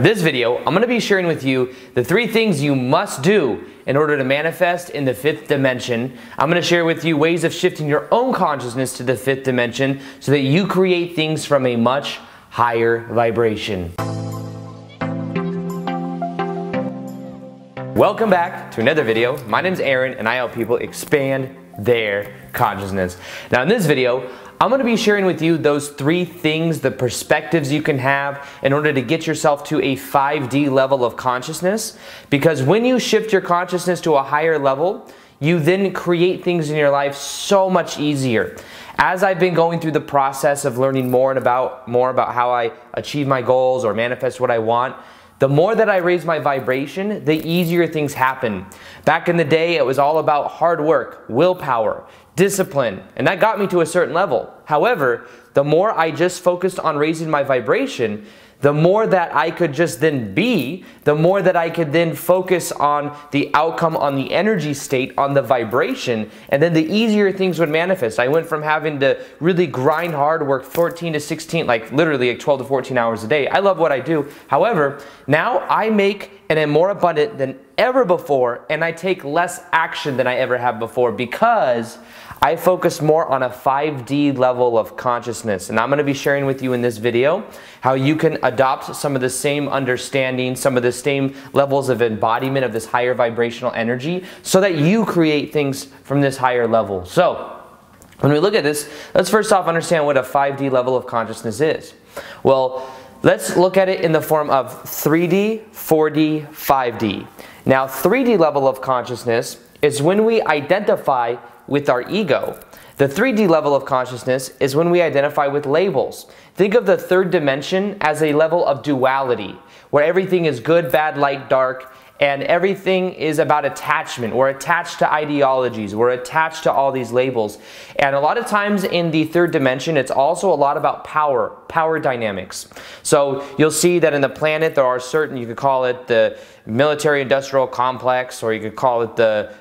This video, I'm going to be sharing with you the 3 things you must do in order to manifest in the 5th dimension. I'm going to share with you ways of shifting your own consciousness to the 5th dimension so that you create things from a much higher vibration. Welcome back to another video. My name is Aaron and I help people expand their consciousness. Now in this video, I'm going to be sharing with you those 3 things, the perspectives you can have in order to get yourself to a 5D level of consciousness. Because when you shift your consciousness to a higher level, you then create things in your life so much easier. As I've been going through the process of learning more about how I achieve my goals or manifest what I want, the more that I raise my vibration, the easier things happen. Back in the day, it was all about hard work, willpower, discipline, and that got me to a certain level. However, the more I just focused on raising my vibration, the more that I could just then be, the more that I could then focus on the outcome, on the energy state, on the vibration, and then the easier things would manifest. I went from having to really grind hard, work 14 to 16, like literally like 12 to 14 hours a day. I love what I do. However, now I make and am more abundant than ever before, and I take less action than I ever have before because I focus more on a 5D level of consciousness. And I'm going to be sharing with you in this video how you can adopt some of the same understanding, some of the same levels of embodiment of this higher vibrational energy so that you create things from this higher level. So when we look at this, let's first off understand what a 5D level of consciousness is. Well, let's look at it in the form of 3D, 4D, 5D. Now, 3D level of consciousness is when we identify with our ego. The 3D level of consciousness is when we identify with labels. Think of the 3rd dimension as a level of duality, where everything is good, bad, light, dark, and everything is about attachment. We're attached to ideologies. We're attached to all these labels. And a lot of times in the 3rd dimension, it's also a lot about power dynamics. So you'll see that in the planet, there are certain, you could call it the military-industrial complex, or you could call it the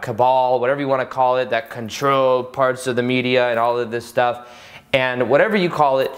cabal, whatever you want to call it, that control parts of the media and all of this stuff. And whatever you call it,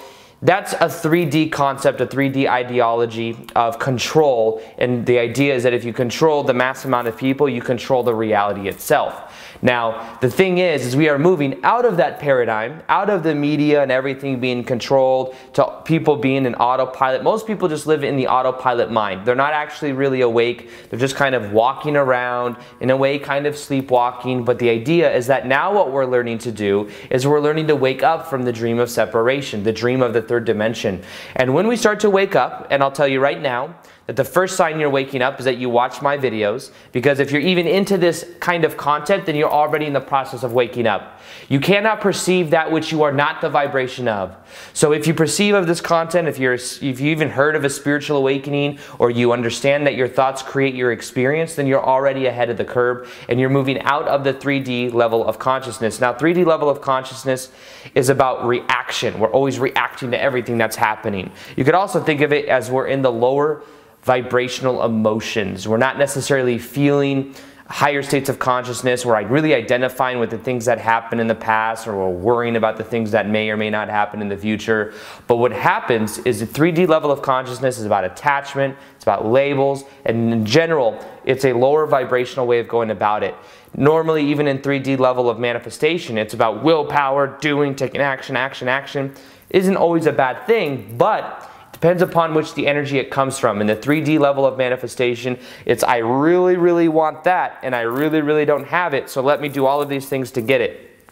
that's a 3D concept, a 3D ideology of control. And the idea is that if you control the mass amount of people, you control the reality itself. Now, the thing is we are moving out of that paradigm, out of the media and everything being controlled to people being in autopilot. Most people just live in the autopilot mind. They're not actually really awake. They're just kind of walking around, in a way kind of sleepwalking. But the idea is that now what we're learning to do is we're learning to wake up from the dream of separation, the dream of the 3rd dimension. And when we start to wake up, and I'll tell you right now, that the first sign you're waking up is that you watch my videos, because if you're even into this kind of content, then you're already in the process of waking up. You cannot perceive that which you are not the vibration of. So if you perceive of this content, if you even heard of a spiritual awakening, or you understand that your thoughts create your experience, then you're already ahead of the curve and you're moving out of the 3D level of consciousness. Now, 3D level of consciousness is about reaction. We're always reacting to everything that's happening. You could also think of it as we're in the lower vibrational emotions. We're not necessarily feeling higher states of consciousness. We're really identifying with the things that happened in the past, or we're worrying about the things that may or may not happen in the future. But what happens is the 3D level of consciousness is about attachment, it's about labels, and in general, it's a lower vibrational way of going about it. Normally, even in 3D level of manifestation, it's about willpower, doing, taking action, action, action. Isn't always a bad thing, but depends upon which the energy it comes from. In the 3D level of manifestation, it's I really, really want that, and I really, really don't have it, so let me do all of these things to get it.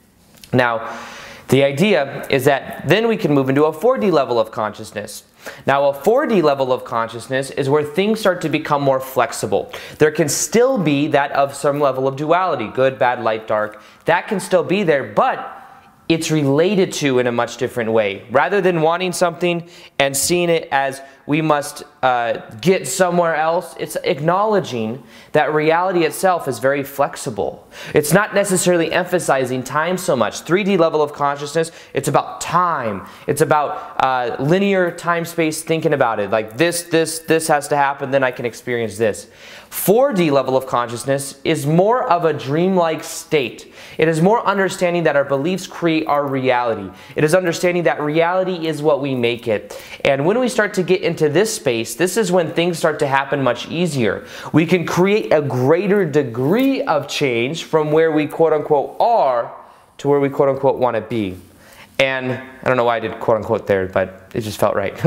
Now, the idea is that then we can move into a 4D level of consciousness. Now, a 4D level of consciousness is where things start to become more flexible. There can still be that of some level of duality, good, bad, light, dark. That can still be there, but it's related to in a much different way. Rather than wanting something and seeing it as we must get somewhere else, it's acknowledging that reality itself is very flexible. It's not necessarily emphasizing time so much. 3D level of consciousness, it's about time. It's about linear time-space thinking about it. Like this has to happen, then I can experience this. 4D level of consciousness is more of a dreamlike state. It is more understanding that our beliefs create our reality. It is understanding that reality is what we make it. And when we start to get into into this space, this is when things start to happen much easier. We can create a greater degree of change from where we quote-unquote are to where we quote-unquote want to be. And I don't know why I did quote-unquote there, but it just felt right.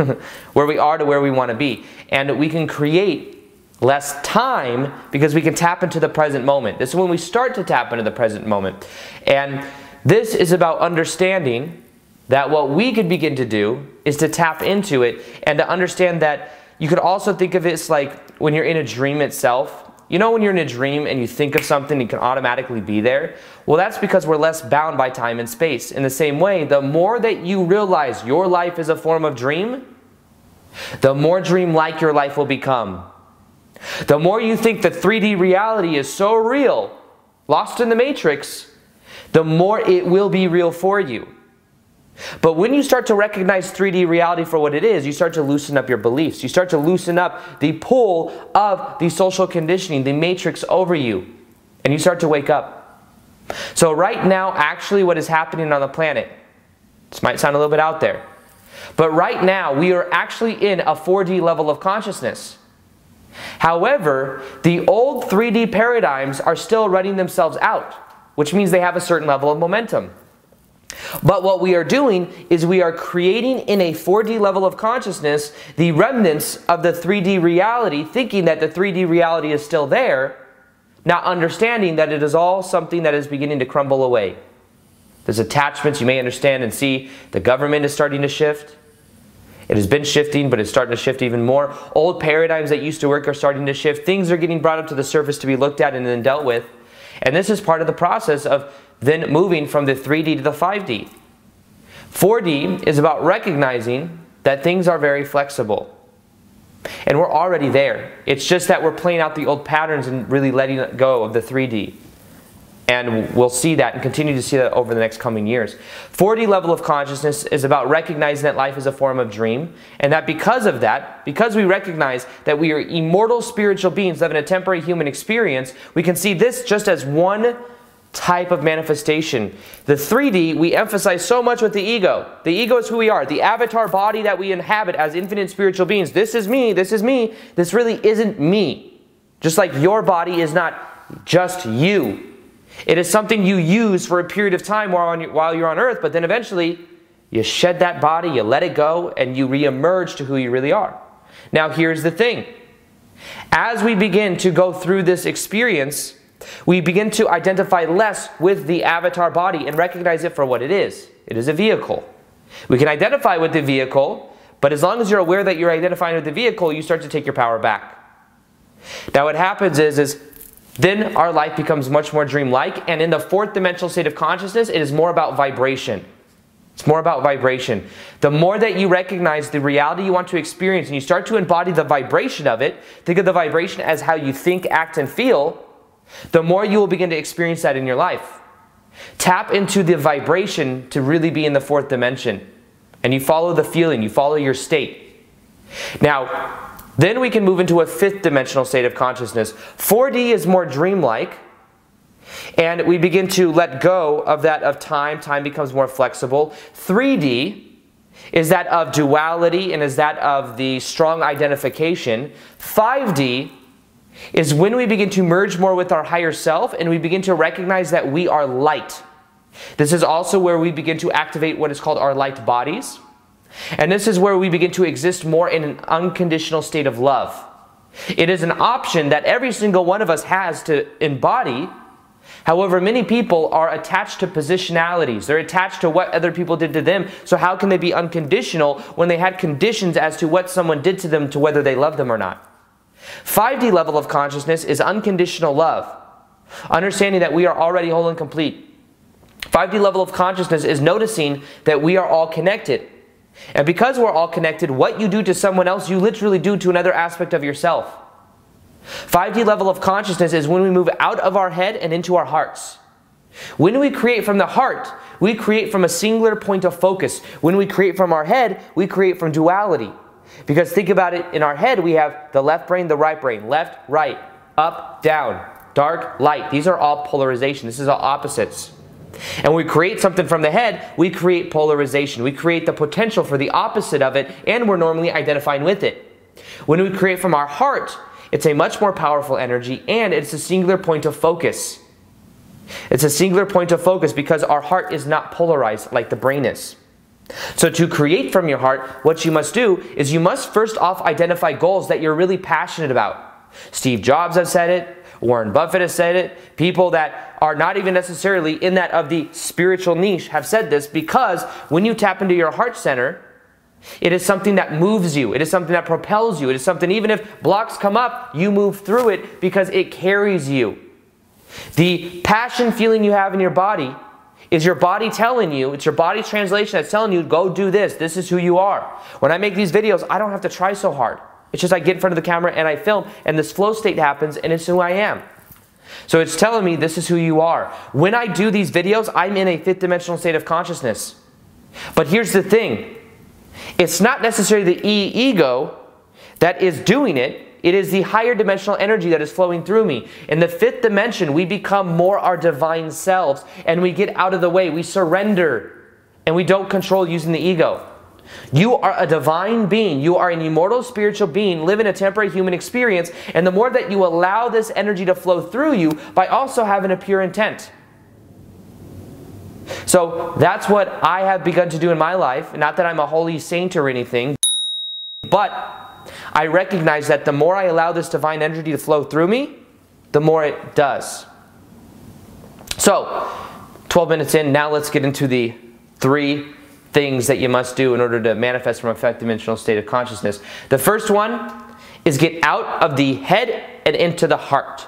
Where we are to where we want to be. And we can create less time because we can tap into the present moment. This is when we start to tap into the present moment. And this is about understanding that what we could begin to do is to tap into it and to understand that you could also think of it as like when you're in a dream itself. You know when you're in a dream and you think of something, you can automatically be there? Well, that's because we're less bound by time and space. In the same way, the more that you realize your life is a form of dream, the more dream-like your life will become. The more you think that 3D reality is so real, lost in the matrix, the more it will be real for you. But when you start to recognize 3D reality for what it is, you start to loosen up your beliefs. You start to loosen up the pull of the social conditioning, the matrix over you, and you start to wake up. So right now, actually what is happening on the planet, this might sound a little bit out there, but right now we are actually in a 4D level of consciousness. However, the old 3D paradigms are still running themselves out, which means they have a certain level of momentum. But what we are doing is we are creating in a 4D level of consciousness the remnants of the 3D reality, thinking that the 3D reality is still there, not understanding that it is all something that is beginning to crumble away. There's attachments you may understand and see. The government is starting to shift. It has been shifting, but it's starting to shift even more. Old paradigms that used to work are starting to shift. Things are getting brought up to the surface to be looked at and then dealt with. And this is part of the process of then moving from the 3D to the 5D. 4D is about recognizing that things are very flexible. And we're already there. It's just that we're playing out the old patterns and really letting go of the 3D. And we'll see that and continue to see that over the next coming years. 4D level of consciousness is about recognizing that life is a form of dream, and that because of that, because we recognize that we are immortal spiritual beings living a temporary human experience, we can see this just as one type of manifestation. The 3D we emphasize so much with the ego. The ego is who we are, the avatar body that we inhabit as infinite spiritual beings. This is me, this is me. This really isn't me. Just like your body is not just you. It is something you use for a period of time while you're on earth, but then eventually you shed that body, you let it go, and you re-emerge to who you really are. Now here's the thing. As we begin to go through this experience, we begin to identify less with the avatar body and recognize it for what it is. It is a vehicle. We can identify with the vehicle, but as long as you're aware that you're identifying with the vehicle, you start to take your power back. Now what happens is then our life becomes much more dreamlike, and in the fourth dimensional state of consciousness, it is more about vibration. It's more about vibration. The more that you recognize the reality you want to experience and you start to embody the vibration of it, think of the vibration as how you think, act, and feel, the more you will begin to experience that in your life. Tap into the vibration to really be in the fourth dimension. And you follow the feeling, you follow your state. Now, then we can move into a fifth dimensional state of consciousness. 4D is more dreamlike, and we begin to let go of that of time. Time becomes more flexible. 3D is that of duality and is that of the strong identification. 5D is when we begin to merge more with our higher self and we begin to recognize that we are light. This is also where we begin to activate what is called our light bodies. And this is where we begin to exist more in an unconditional state of love. It is an option that every single one of us has to embody. However, many people are attached to positionalities. They're attached to what other people did to them. So how can they be unconditional when they had conditions as to what someone did to them to whether they love them or not? 5D level of consciousness is unconditional love. Understanding that we are already whole and complete. 5D level of consciousness is noticing that we are all connected. And because we're all connected, what you do to someone else, you literally do to another aspect of yourself. 5D level of consciousness is when we move out of our head and into our hearts. When we create from the heart, we create from a singular point of focus. When we create from our head, we create from duality. Because think about it, in our head we have the left brain, the right brain, left, right, up, down, dark, light. These are all polarization. This is all opposites. And when we create something from the head, we create polarization. We create the potential for the opposite of it, and we're normally identifying with it. When we create from our heart, it's a much more powerful energy, and it's a singular point of focus. It's a singular point of focus because our heart is not polarized like the brain is. So to create from your heart, what you must do is you must first off identify goals that you're really passionate about. Steve Jobs has said it. Warren Buffett has said it. People that are not even necessarily in that of the spiritual niche have said this, because when you tap into your heart center, it is something that moves you. It is something that propels you. It is something, even if blocks come up, you move through it because it carries you. The passion feeling you have in your body is your body telling you, it's your body's translation that's telling you, go do this. This is who you are. When I make these videos, I don't have to try so hard. It's just I get in front of the camera and I film, and this flow state happens, and it's who I am. So it's telling me this is who you are. When I do these videos, I'm in a fifth dimensional state of consciousness. But here's the thing. It's not necessarily the ego that is doing it. It is the higher dimensional energy that is flowing through me. In the fifth dimension, we become more our divine selves, and we get out of the way. We surrender, and we don't control using the ego. You are a divine being. You are an immortal spiritual being living a temporary human experience, and the more that you allow this energy to flow through you by also having a pure intent. So that's what I have begun to do in my life. Not that I'm a holy saint or anything, but I recognize that the more I allow this divine energy to flow through me, the more it does. So 12 minutes in, now let's get into the 3 things that you must do in order to manifest from a fifth dimensional state of consciousness. The first one is get out of the head and into the heart.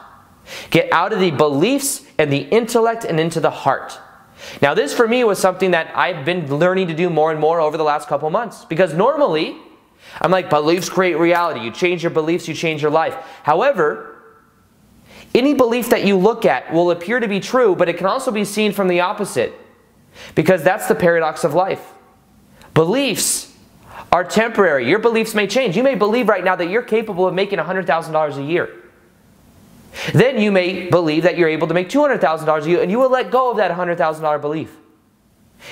Get out of the beliefs and the intellect and into the heart. Now this for me was something that I've been learning to do more and more over the last couple months, because normally I'm like, beliefs create reality. You change your beliefs, you change your life. However, any belief that you look at will appear to be true, but it can also be seen from the opposite, because that's the paradox of life. Beliefs are temporary. Your beliefs may change. You may believe right now that you're capable of making $100,000 a year. Then you may believe that you're able to make $200,000 a year, and you will let go of that $100,000 belief.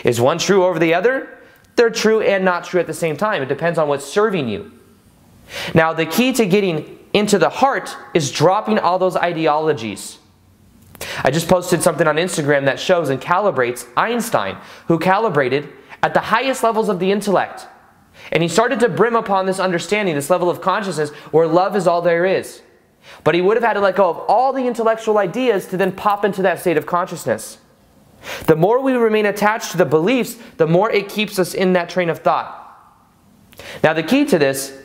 Is one true over the other? They're true and not true at the same time. It depends on what's serving you. Now, the key to getting into the heart is dropping all those ideologies. I just posted something on Instagram that shows and calibrates Einstein, who calibrated at the highest levels of the intellect. And he started to brim upon this understanding, this level of consciousness where love is all there is. But he would have had to let go of all the intellectual ideas to then pop into that state of consciousness. The more we remain attached to the beliefs, the more it keeps us in that train of thought. Now the key to this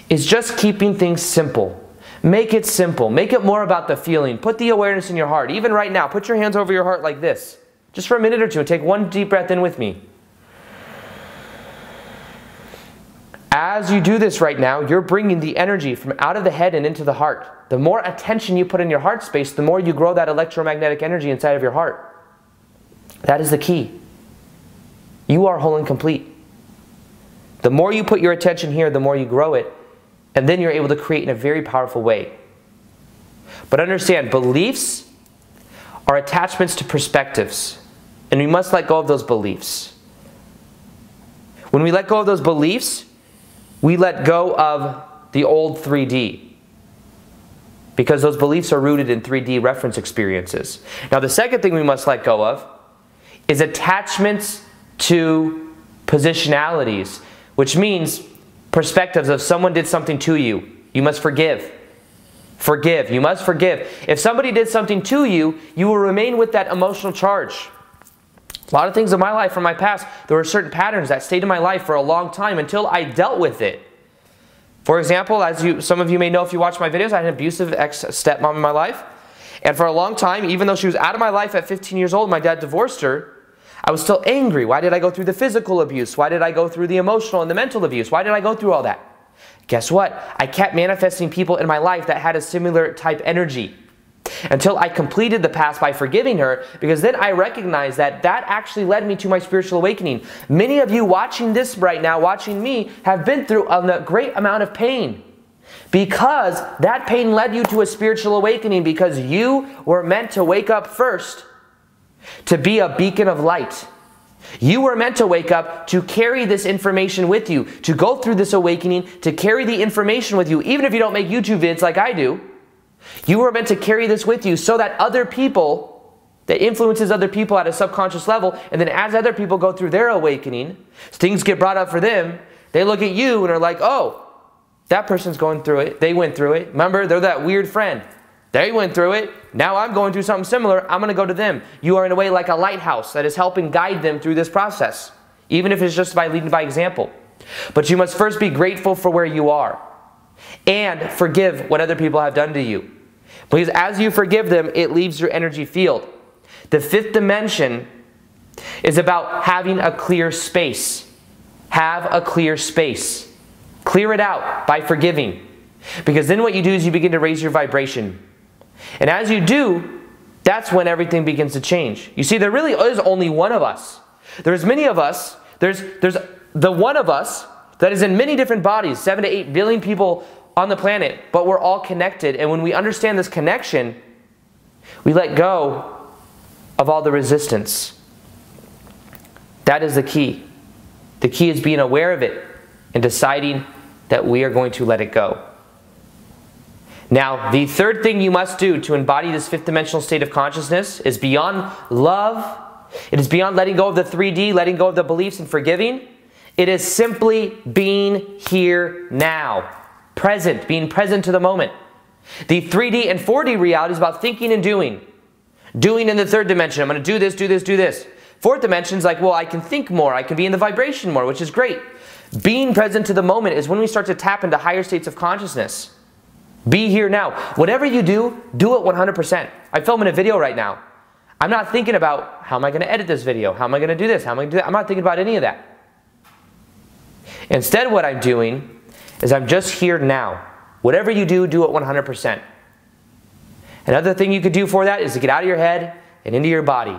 is just keeping things simple. Make it simple. Make it more about the feeling. Put the awareness in your heart. Even right now, put your hands over your heart like this. Just for a minute or two, and take one deep breath in with me. As you do this right now, you're bringing the energy from out of the head and into the heart. The more attention you put in your heart space, the more you grow that electromagnetic energy inside of your heart. That is the key. You are whole and complete. The more you put your attention here, the more you grow it, and then you're able to create in a very powerful way. But understand, beliefs are attachments to perspectives, and we must let go of those beliefs. When we let go of those beliefs, we let go of the old 3D, because those beliefs are rooted in 3D reference experiences. Now the second thing we must let go of is attachments to positionalities, which means perspectives of someone did something to you. You must forgive. Forgive. You must forgive. If somebody did something to you, you will remain with that emotional charge. A lot of things in my life from my past, there were certain patterns that stayed in my life for a long time until I dealt with it. For example, as some of you may know if you watch my videos, I had an abusive ex-stepmom in my life. And for a long time, even though she was out of my life at 15 years old, my dad divorced her, I was still angry. Why did I go through the physical abuse? Why did I go through the emotional and the mental abuse? Why did I go through all that? Guess what? I kept manifesting people in my life that had a similar type energy until I completed the past by forgiving her, because then I recognized that that actually led me to my spiritual awakening. Many of you watching this right now, watching me, have been through a great amount of pain, because that pain led you to a spiritual awakening, because you were meant to wake up first to be a beacon of light. You were meant to wake up to carry this information with you, to go through this awakening, to carry the information with you, even if you don't make YouTube vids like I do. You were meant to carry this with you so that other people, that influences other people at a subconscious level, and then as other people go through their awakening, things get brought up for them, they look at you and are like, oh, that person's going through it, they went through it. Remember, they're that weird friend. They went through it. Now I'm going through something similar. I'm going to go to them. You are in a way like a lighthouse that is helping guide them through this process, even if it's just by leading by example. But you must first be grateful for where you are and forgive what other people have done to you. Because as you forgive them, it leaves your energy field. The fifth dimension is about having a clear space. Have a clear space. Clear it out by forgiving. Because then what you do is you begin to raise your vibration. And as you do, that's when everything begins to change. You see, there really is only one of us. There's many of us. There's the one of us that is in many different bodies, 7 to 8 billion people on the planet, but we're all connected. And when we understand this connection, we let go of all the resistance. That is the key. The key is being aware of it and deciding that we are going to let it go. Now, the third thing you must do to embody this fifth dimensional state of consciousness is beyond love. It is beyond letting go of the 3D, letting go of the beliefs and forgiving. It is simply being here now. Present, being present to the moment. The 3D and 4D reality is about thinking and doing. Doing in the third dimension. I'm going to do this, do this, do this. Fourth dimension is like, well, I can think more. I can be in the vibration more, which is great. Being present to the moment is when we start to tap into higher states of consciousness. Be here now. Whatever you do, do it 100%. I'm filming a video right now. I'm not thinking about, how am I going to edit this video? How am I going to do this? How am I going to do that? I'm not thinking about any of that. Instead, what I'm doing is I'm just here now. Whatever you do, do it 100%. Another thing you could do for that is to get out of your head and into your body.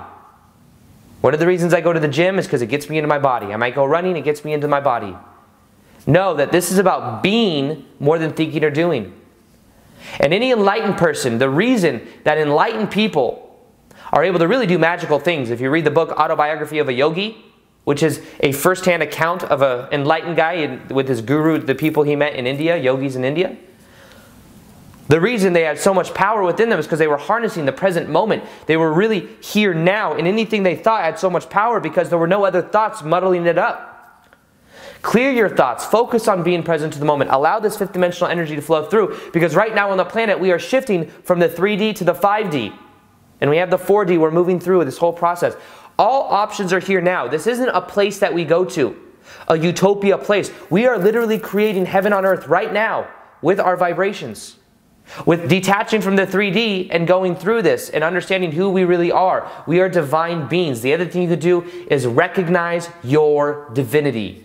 One of the reasons I go to the gym is because it gets me into my body. I might go running, it gets me into my body. Know that this is about being more than thinking or doing. And any enlightened person, the reason that enlightened people are able to really do magical things, if you read the book Autobiography of a Yogi, which is a first-hand account of an enlightened guy with his guru, the people he met in India, yogis in India. The reason they had so much power within them is because they were harnessing the present moment. They were really here now, and anything they thought had so much power because there were no other thoughts muddling it up. Clear your thoughts. Focus on being present to the moment. Allow this fifth dimensional energy to flow through, because right now on the planet we are shifting from the 3D to the 5D. And we have the 4D. We're moving through this whole process. All options are here now. This isn't a place that we go to, a utopia place. We are literally creating heaven on earth right now with our vibrations. With detaching from the 3D and going through this and understanding who we really are. We are divine beings. The other thing you could do is recognize your divinity.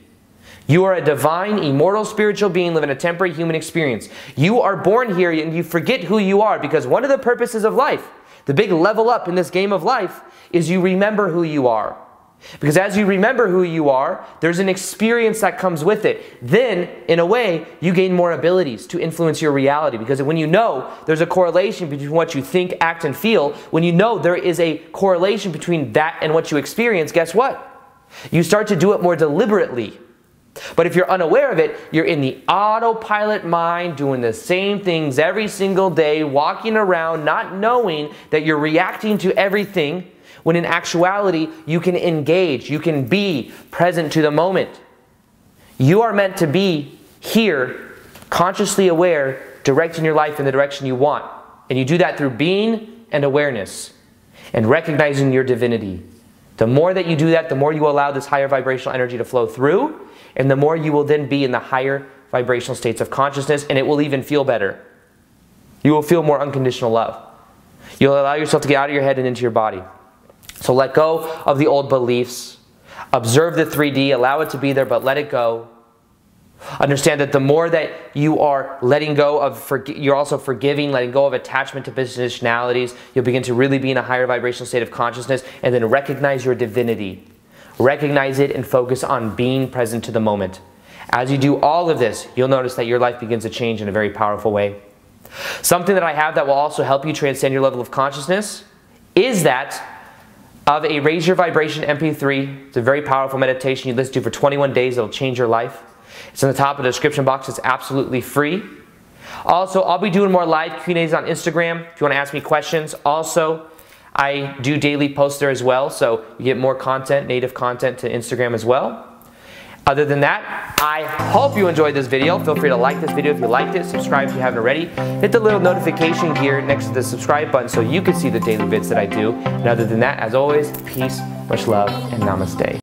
You are a divine, immortal, spiritual being living a temporary human experience. You are born here and you forget who you are, because one of the purposes of life, the big level up in this game of life, is you remember who you are. Because as you remember who you are, there's an experience that comes with it. Then, in a way, you gain more abilities to influence your reality. Because when you know there's a correlation between what you think, act, and feel, when you know there is a correlation between that and what you experience, guess what? You start to do it more deliberately. But if you're unaware of it, you're in the autopilot mind, doing the same things every single day, walking around, not knowing that you're reacting to everything, when in actuality, you can engage, you can be present to the moment. You are meant to be here, consciously aware, directing your life in the direction you want. And you do that through being and awareness, and recognizing your divinity. The more that you do that, the more you allow this higher vibrational energy to flow through, and the more you will then be in the higher vibrational states of consciousness, and it will even feel better. You will feel more unconditional love. You'll allow yourself to get out of your head and into your body. So let go of the old beliefs. Observe the 3D, allow it to be there, but let it go. Understand that the more that you are letting go of, you're also forgiving, letting go of attachment to positionalities, you'll begin to really be in a higher vibrational state of consciousness, and then recognize your divinity. Recognize it and focus on being present to the moment. As you do all of this, you'll notice that your life begins to change in a very powerful way. Something that I have that will also help you transcend your level of consciousness is that of a Raise Your Vibration MP3. It's a very powerful meditation you listen to for 21 days. It'll change your life. It's in the top of the description box. It's absolutely free. Also, I'll be doing more live Q&As on Instagram if you want to ask me questions. Also, I do daily posts there as well, so you get more content, native content to Instagram as well. Other than that, I hope you enjoyed this video. Feel free to like this video if you liked it, subscribe if you haven't already. Hit the little notification gear next to the subscribe button so you can see the daily vids that I do. And other than that, as always, peace, much love, and namaste.